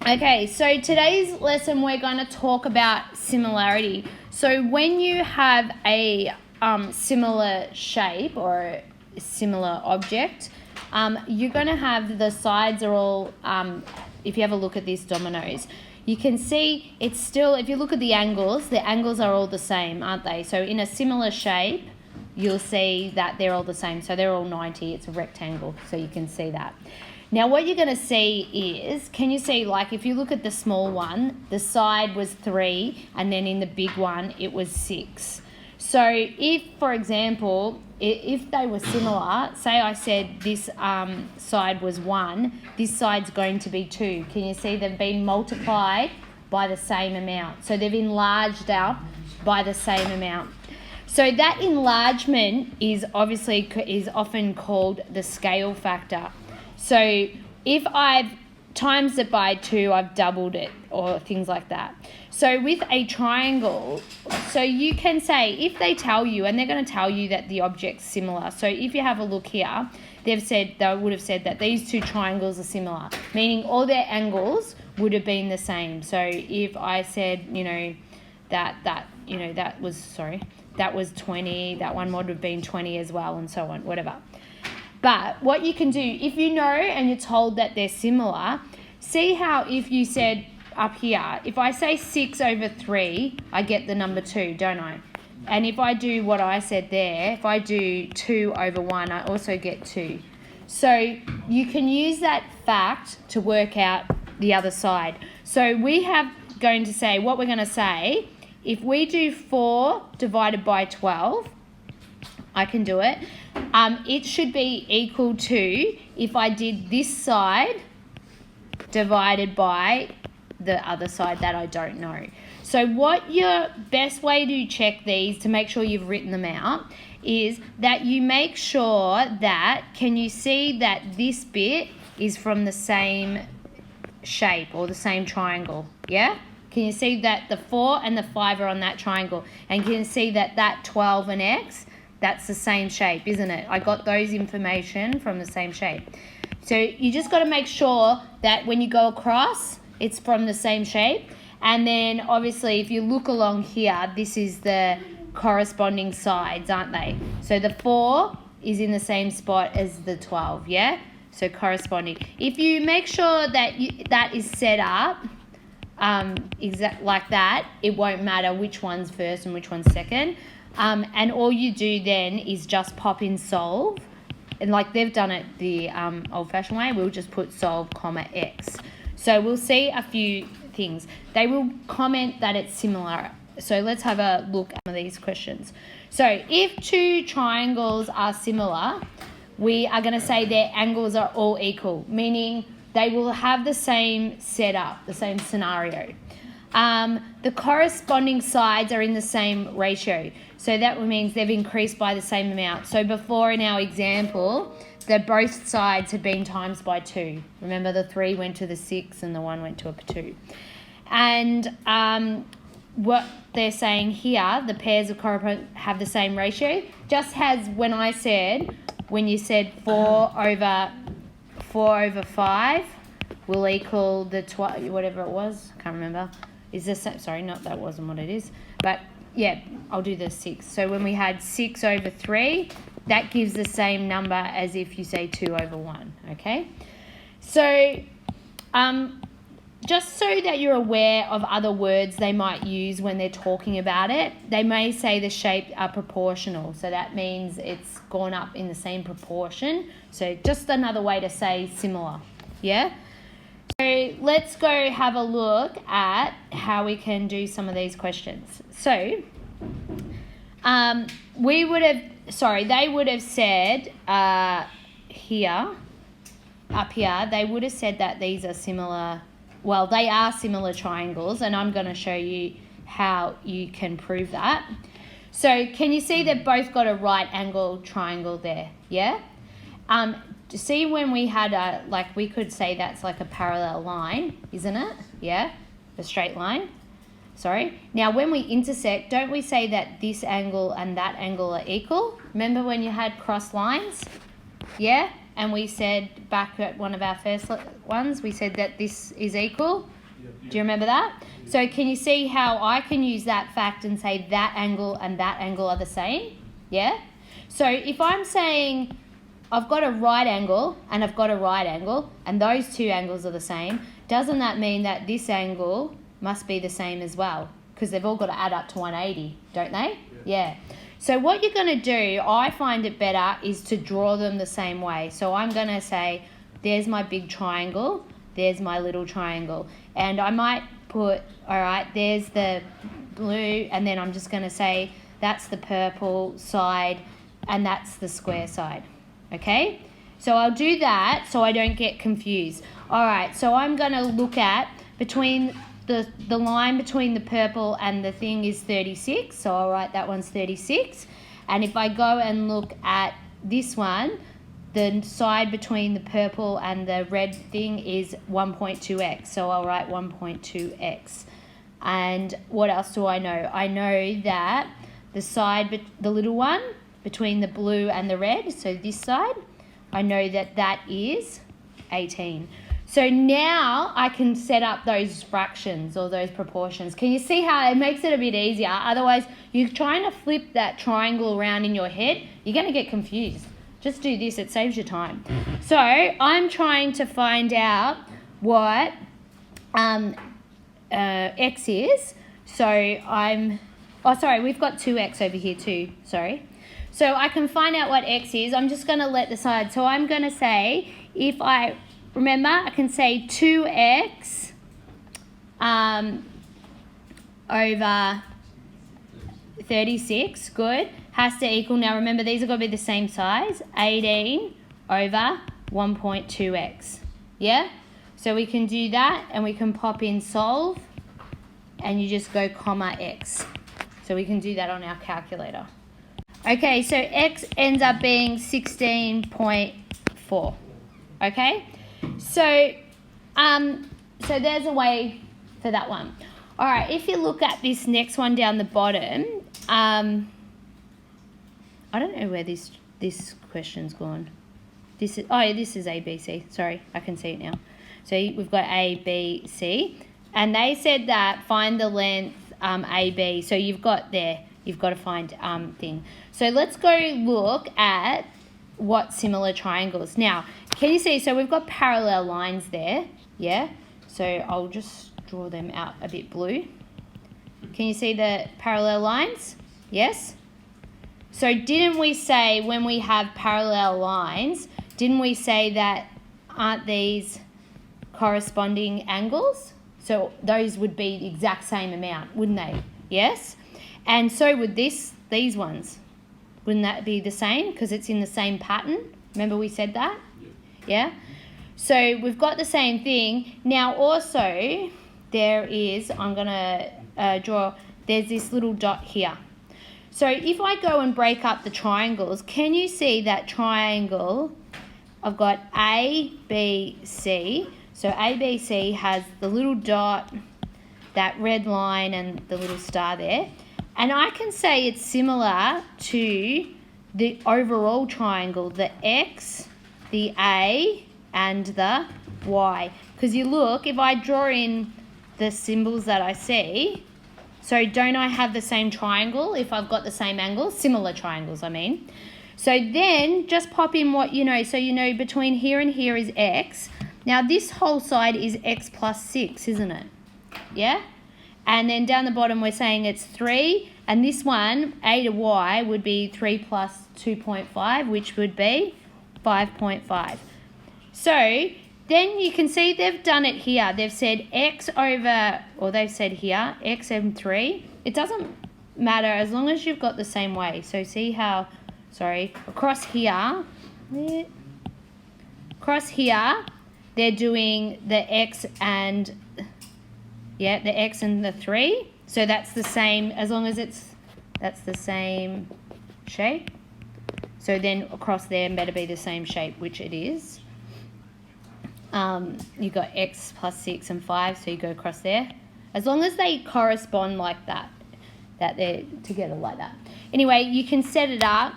Okay, so today's lesson we're going to talk about similarity. So when you have a similar shape or a similar object, you're going to have the sides are all, if you have a look at these dominoes, you can see it's still, if you look at the angles are all the same, aren't they? So in a similar shape, you'll see that they're all the same. So they're all 90, it's a rectangle, so you can see that. Now what you're going to see is, can you see, like if you look at the small one, the side was 3 and then in the big one it was 6. So if, for example, if they were similar, say I said this side was 1, this side's going to be 2. Can you see they've been multiplied by the same amount? So they've enlarged up by the same amount. So that enlargement is often called the scale factor. So if I've times it by 2, I've doubled it, or things like that. So with a triangle, so you can say, if they tell you, and they're going to tell you that the object's similar. So if you have a look here, they would have said that these two triangles are similar, meaning all their angles would have been the same. So if I said, that was 20, that one would have been 20 as well, and so on, whatever. But what you can do, if you know and you're told that they're similar, see how if you said up here, if I say 6 over 3, I get the number 2, don't I? And if I do what I said there, if I do 2 over 1, I also get 2. So you can use that fact to work out the other side. So what we're going to say, if we do 4 divided by 12, I can do it. It should be equal to, if I did this side divided by the other side that I don't know. So what your best way to check these, to make sure you've written them out, is that you make sure that, can you see that this bit is from the same shape or the same triangle? Yeah? Can you see that the 4 and the 5 are on that triangle? And can you see that 12 and X, that's the same shape, isn't it? I got those information from the same shape. So you just got to make sure that when you go across, it's from the same shape. And then obviously if you look along here, this is the corresponding sides, aren't they? So the 4 is in the same spot as the 12, yeah? So corresponding. If you make sure that that is set up like that, it won't matter which one's first and which one's second. And all you do then is just pop in solve. And like they've done it the old-fashioned way, we'll just put solve, X. So we'll see a few things. They will comment that it's similar. So let's have a look at some of these questions. So if two triangles are similar, we are going to say their angles are all equal, meaning they will have the same setup, the same scenario. The corresponding sides are in the same ratio. So that means they've increased by the same amount. So before in our example, both sides had been times by 2. Remember, the 3 went to the 6 and the 1 went to a 2. And what they're saying here, the pairs of corresponding have the same ratio, just as when you said 4 over 5 will equal the whatever it was, I can't remember. Is this, sorry, not that wasn't what it is, but yeah, I'll do the 6. So when we had 6 over 3, that gives the same number as if you say 2 over 1, okay? So just so that you're aware of other words they might use when they're talking about it, they may say the shape are proportional. So that means it's gone up in the same proportion. So just another way to say similar, yeah? So let's go have a look at how we can do some of these questions. So they would have said here, up here, they would have said that these are similar. Well, they are similar triangles, and I'm going to show you how you can prove that. So can you see they've both got a right angle triangle there, yeah? See when we had we could say that's like a parallel line, isn't it? Yeah, a straight line. Sorry. Now when we intersect, don't we say that this angle and that angle are equal? Remember when you had cross lines? Yeah? And we said back at one of our first ones, we said that this is equal. Do you remember that? So can you see how I can use that fact and say that angle and that angle are the same? Yeah? So if I'm saying I've got a right angle and I've got a right angle and those two angles are the same, doesn't that mean that this angle must be the same as well? Because they've all got to add up to 180, don't they? Yeah. So what you're going to do, I find it better, is to draw them the same way. So I'm going to say, there's my big triangle, there's my little triangle. And I might put, all right, there's the blue, and then I'm just going to say, that's the purple side, and that's the square side. Okay? So I'll do that so I don't get confused. All right, so I'm going to look at between the line between the purple and the thing is 36, so I'll write that one's 36. And if I go and look at this one, the side between the purple and the red thing is 1.2x, so I'll write 1.2x. And what else do I know? I know that the side, the little one between the blue and the red, so this side, I know that that is 18. So now I can set up those fractions or those proportions. Can you see how it makes it a bit easier? Otherwise, you're trying to flip that triangle around in your head, you're going to get confused. Just do this, it saves you time. So I'm trying to find out what x is. So we've got 2x over here too, sorry. So I can find out what x is. I'm just going to let the side. So I'm going to say, remember, I can say 2x over 36, good, has to equal, now remember these are going to be the same size, 18 over 1.2x, yeah? So we can do that and we can pop in solve and you just go comma x. So we can do that on our calculator. Okay, so x ends up being 16.4, okay? So there's a way for that one. All right, if you look at this next one down the bottom, I don't know where this question's gone. This is A, B, C. Sorry, I can see it now. So we've got A, B, C. And they said that find the length AB. So you've got to find thing. So let's go look at what similar triangles. Now, can you see, so we've got parallel lines there, yeah? So I'll just draw them out a bit blue. Can you see the parallel lines? Yes? So didn't we say when we have parallel lines, didn't we say that aren't these corresponding angles? So those would be the exact same amount, wouldn't they? Yes? And so would these ones. Wouldn't that be the same? Because it's in the same pattern. Remember we said that? Yeah? So we've got the same thing. Now also, there is, I'm going to draw, there's this little dot here. So if I go and break up the triangles, can you see that triangle? I've got A, B, C. So A, B, C has the little dot, that red line and the little star there. And I can say it's similar to the overall triangle, the X, the A, and the Y. Because you look, if I draw in the symbols that I see, so don't I have the same triangle if I've got the same angle? Similar triangles, I mean. So then just pop in what you know. So you know between here and here is X. Now this whole side is X plus 6, isn't it? Yeah? And then down the bottom we're saying it's 3. And this one, A to Y, would be 3 plus 2.5, which would be 5.5. So then you can see they've done it here. They've said X over, or they've said here, X and 3. It doesn't matter as long as you've got the same way. So see how, across here, they're doing the X and, the X and the 3. So that's the same, as long as that's the same shape. So then across there better be the same shape, which it is. You've got X plus 6 and 5, so you go across there. As long as they correspond like that they're together like that. Anyway, you can set it up.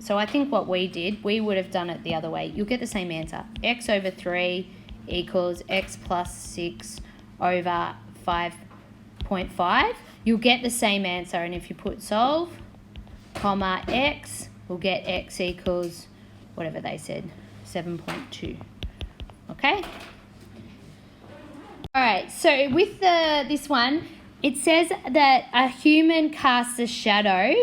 So I think what we did, we would have done it the other way. You'll get the same answer. X over 3 equals X plus 6 over 5.5, you'll get the same answer. And if you put solve, comma, x, we'll get x equals whatever they said, 7.2. Okay? All right, so with this one, it says that a human casts a shadow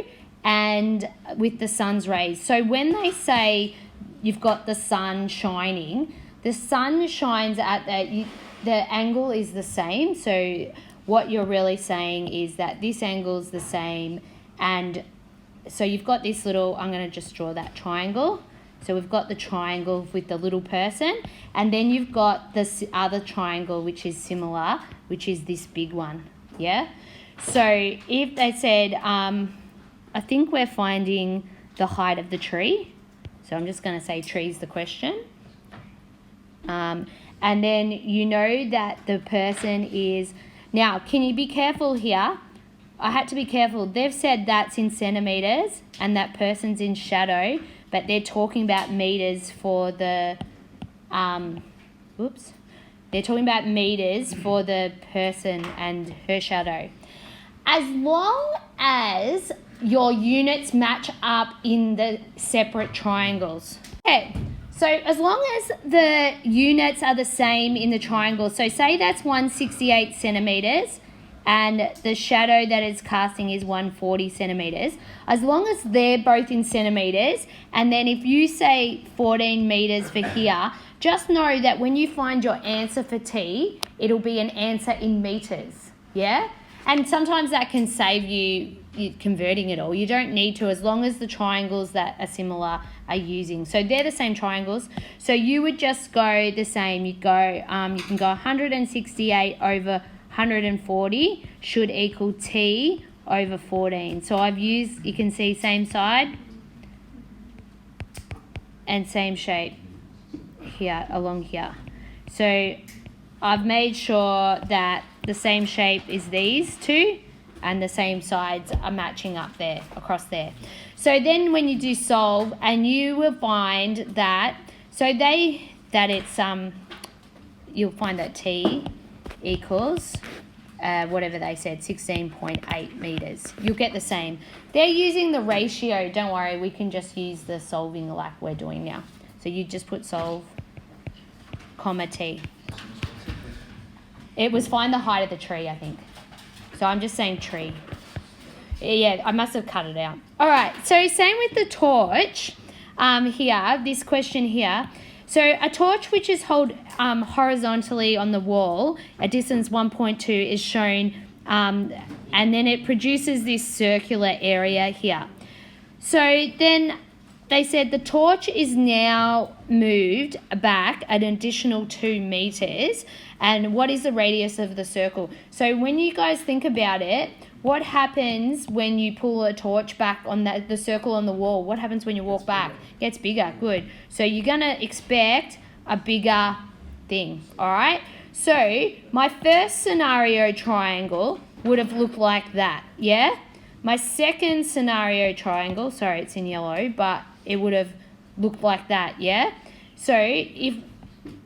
and with the sun's rays. So when they say you've got the sun shining, the sun shines at the angle is the same. So what you're really saying is that this angle is the same. And so you've got this little, I'm going to just draw that triangle. So we've got the triangle with the little person. And then you've got this other triangle, which is similar, which is this big one. Yeah? So if they said, I think we're finding the height of the tree. So I'm just going to say tree is the question. And then you know that the person is... Now, can you be careful here? I had to be careful. They've said that's in centimetres and that person's in shadow, but they're talking about meters for the... They're talking about meters for the person and her shadow. As long as your units match up in the separate triangles. Okay, so as long as the units are the same in the triangle, so say that's 168 centimetres and the shadow that it's casting is 140 centimetres, as long as they're both in centimetres, and then if you say 14 metres for here, just know that when you find your answer for T, it'll be an answer in metres, yeah? And sometimes that can save you converting it all. You don't need to, as long as the triangles that are similar are using. So they're the same triangles. So you would just go the same. You can go 168 over 140 should equal T over 14. So I've used, you can see same side and same shape here, along here. So I've made sure that the same shape is these two and the same sides are matching up there, across there. So then when you do solve, and you will find that, you'll find that T equals, whatever they said, 16.8 metres. You'll get the same. They're using the ratio, don't worry, we can just use the solving like we're doing now. So you just put solve, comma T. It was find the height of the tree, I think. So I'm just saying tree. Yeah, I must have cut it out. All right, so same with the torch here, this question here. So a torch which is held horizontally on the wall, a distance 1.2 is shown, and then it produces this circular area here. So then they said the torch is now moved back an additional 2 meters. And what is the radius of the circle? So when you guys think about it, what happens when you pull a torch back on the circle on the wall? What happens when you walk back? It gets bigger. Good. So you're going to expect a bigger thing. All right. So my first scenario triangle would have looked like that. Yeah. My second scenario triangle, sorry, it's in yellow, but it would have looked like that. Yeah. So if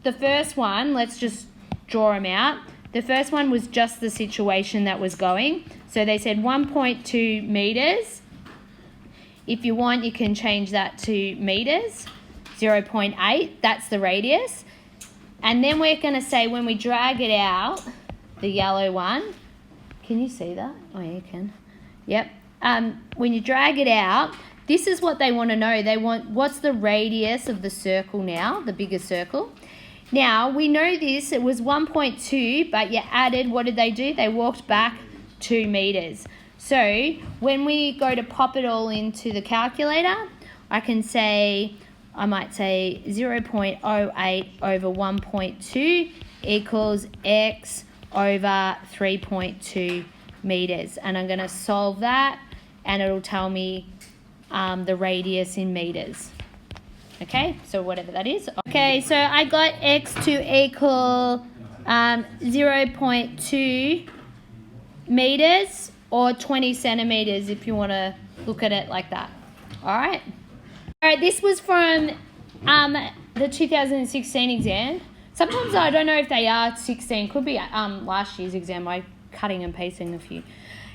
the first one, let's just draw them out. The first one was just the situation that was going. So they said 1.2 meters. If you want, you can change that to meters. 0.8, that's the radius. And then we're going to say when we drag it out, the yellow one, can you see that? Oh, yeah, you can. Yep. When you drag it out, this is what they want to know. They want, what's the radius of the circle now, the bigger circle? Now, we know this, it was 1.2, but you added, what did they do? They walked back 2 meters. So when we go to pop it all into the calculator, I might say 0.08 over 1.2 equals x over 3.2 meters. And I'm going to solve that, and it'll tell me the radius in meters. Okay, so whatever that is. Okay, so I got x to equal 0.2 meters or 20 centimeters if you want to look at it like that. All right, this was from the 2016 exam. Sometimes I don't know if they are 16. Could be last year's exam. I'm cutting and pasting a few.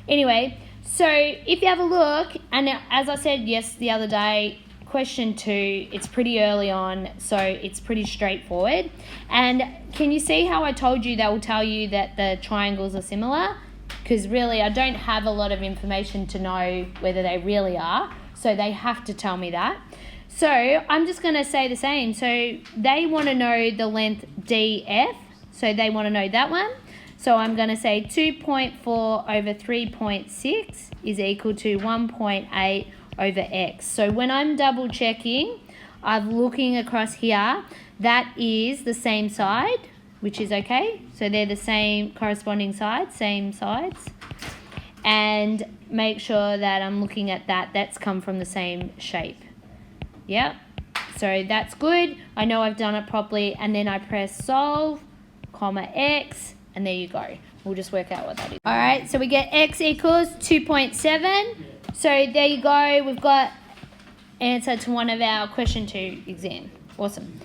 Anyway, so if you have a look, and as I said the other day, question 2, it's pretty early on, so it's pretty straightforward. And can you see how I told you they will tell you that the triangles are similar? Because really I don't have a lot of information to know whether they really are, so they have to tell me that. So I'm just going to say the same. So they want to know the length DF, so they want to know that one. So I'm going to say 2.4 over 3.6 is equal to 1.8 over x. So when I'm double checking, I'm looking across here, that is the same side, which is okay. So they're the same corresponding sides, same sides. And make sure that I'm looking at that's come from the same shape. Yep. So that's good. I know I've done it properly. And then I press solve, comma x, and there you go. We'll just work out what that is. All right, so we get x equals 2.7. So there you go. We've got answer to one of our question 2 exam. Awesome.